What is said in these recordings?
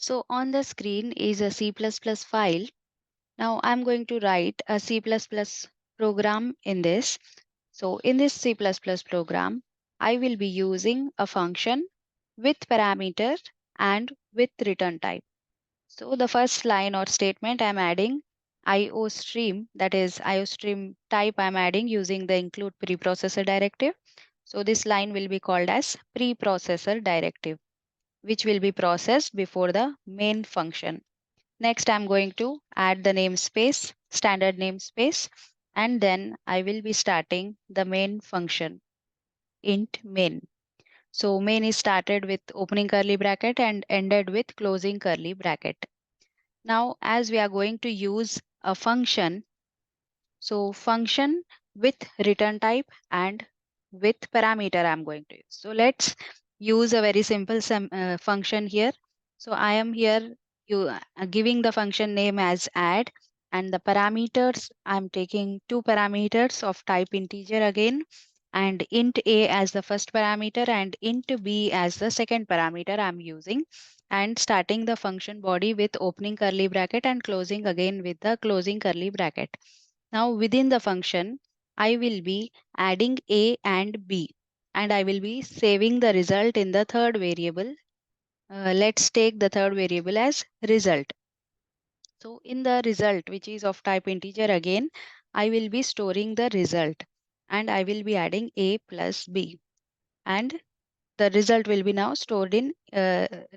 So on the screen is a C++ file. Now I'm going to write a C++ program in this. So in this C++ program, I will be using a function with parameter and with return type. So the first line or statement I'm adding IOStream, that is IOStream type I'm adding using the include preprocessor directive. So this line will be called as preprocessor directive, which will be processed before the main function. Next, I'm going to add the namespace, standard namespace, and then I will be starting the main function, int main. So main is started with opening curly bracket and ended with closing curly bracket. Now, as we are going to use a function, so function with return type and with parameter I'm going to use. So let's use a very simple function here. So I am here giving the function name as add, and the parameters I'm taking two parameters of type integer again, and int a as the first parameter and int b as the second parameter I'm using, and starting the function body with opening curly bracket and closing again with the closing curly bracket. Now within the function, I will be adding a and b, and I will be saving the result in the third variable. Let's take the third variable as result. So in the result, which is of type integer again, I will be storing the result, and I will be adding a plus b, and the result will be now stored in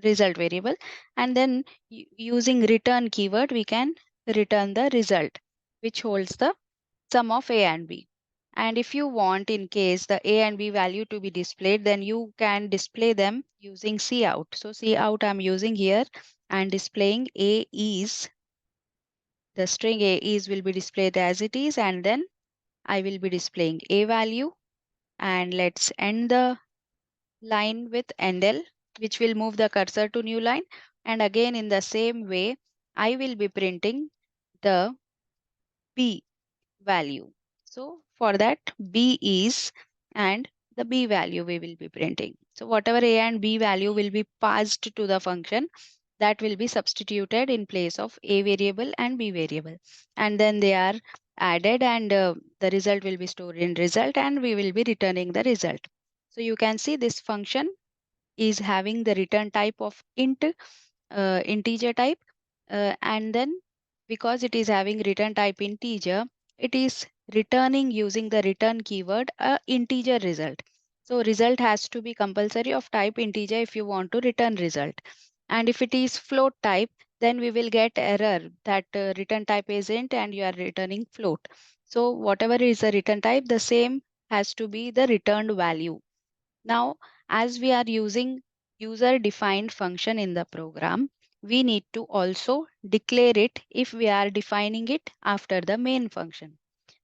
result variable, and then using return keyword we can return the result, which holds the sum of a and b. And if you want, in case the a and b value to be displayed, then you can display them using cout. So cout I'm using here, and displaying a is, the string a is will be displayed as it is, and then I will be displaying a value. And let's end the line with endl, which will move the cursor to new line. And again in the same way, I will be printing the b value. So for that, b is, and the b value we will be printing. So whatever a and b value will be passed to the function, that will be substituted in place of a variable and b variable. And then they are added, and the result will be stored in result, and we will be returning the result. So you can see this function is having the return type of integer type, and then because it is having return type integer, it is returning using the return keyword a integer result. So result has to be compulsory of type integer if you want to return result. And if it is float type, then we will get error that return type is int and you are returning float. So whatever is the return type, the same has to be the returned value. Now, as we are using user defined function in the program, we need to also declare it if we are defining it after the main function.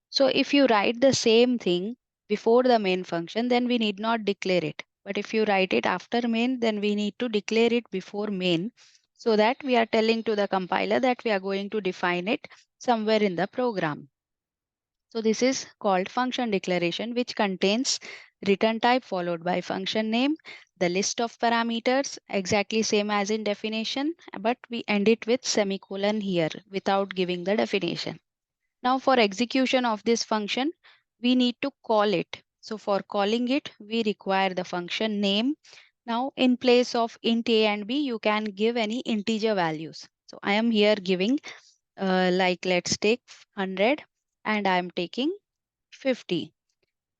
So if you write the same thing before the main function, then we need not declare it. But if you write it after main, then we need to declare it before main, so that we are telling to the compiler that we are going to define it somewhere in the program. So this is called function declaration, which contains return type followed by function name, the list of parameters, exactly same as in definition, but we end it with semicolon here without giving the definition. Now for execution of this function, we need to call it. So for calling it, we require the function name. Now in place of int a and b, you can give any integer values. So I am here giving like let's take 100, and I'm taking 50.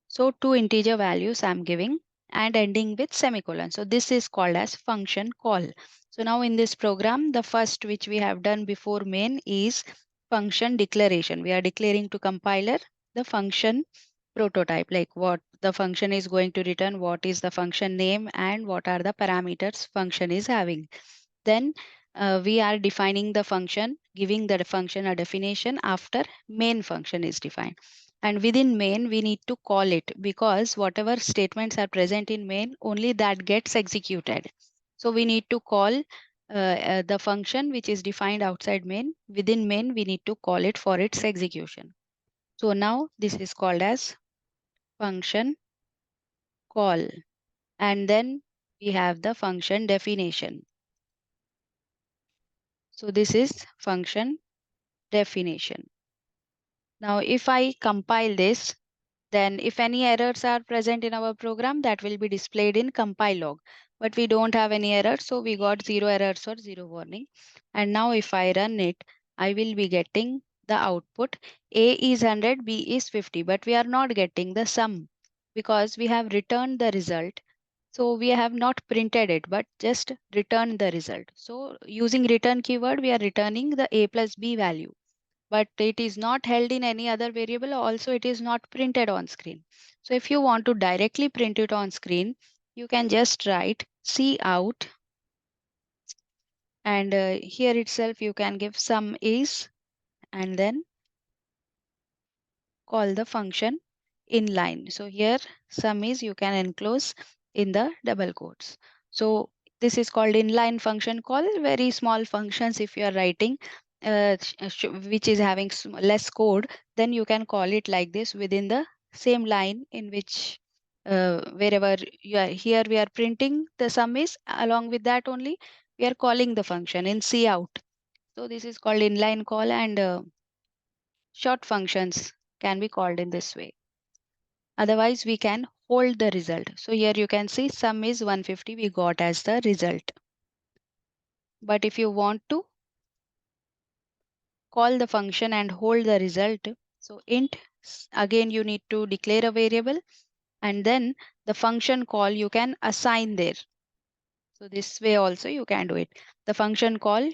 So two integer values I'm giving and ending with semicolon. So this is called as function call. So now in this program, the first which we have done before main is function declaration. We are declaring to compiler the function prototype, like what the function is going to return, what is the function name, and what are the parameters function is having. Then we are defining the function, giving the function a definition after main function is defined. And within main, we need to call it, because whatever statements are present in main, only that gets executed. So we need to call the function which is defined outside main. Within main, we need to call it for its execution. So now this is called as function call. And then we have the function definition. So this is function definition. Now if I compile this, then if any errors are present in our program, that will be displayed in compile log. But we don't have any errors, so we got 0 errors or 0 warning. And now if I run it, I will be getting the output. A is 100, B is 50, but we are not getting the sum because we have returned the result. So we have not printed it, but just returned the result. So using return keyword, we are returning the A plus B value, but it is not held in any other variable. Also, it is not printed on screen. So if you want to directly print it on screen, you can just write cout, and here itself you can give sum is, and then call the function inline. So here sum is you can enclose in the double quotes. So this is called inline function call. Very small functions if you are writing which is having less code, then you can call it like this within the same line in which wherever you are. Here we are printing the sum is, along with that only we are calling the function in cout. So this is called inline call, and short functions can be called in this way. Otherwise, we can hold the result. So here you can see sum is 150 we got as the result. But if you want to call the function and hold the result, so int, again you need to declare a variable, and then the function call you can assign there. So this way also you can do it. The function call,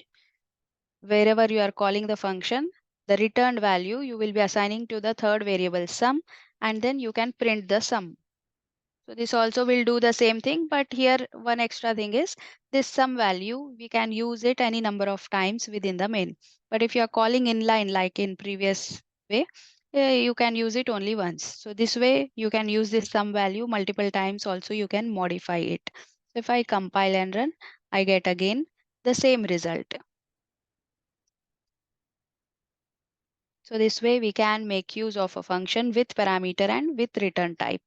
wherever you are calling the function, the returned value you will be assigning to the third variable sum, and then you can print the sum. So this also will do the same thing, but here one extra thing is this sum value, we can use it any number of times within the main. But if you are calling inline like in previous way, you can use it only once. So this way you can use this sum value multiple times. Also you can modify it. So if I compile and run, I get again the same result. So this way we can make use of a function with parameter and with return type.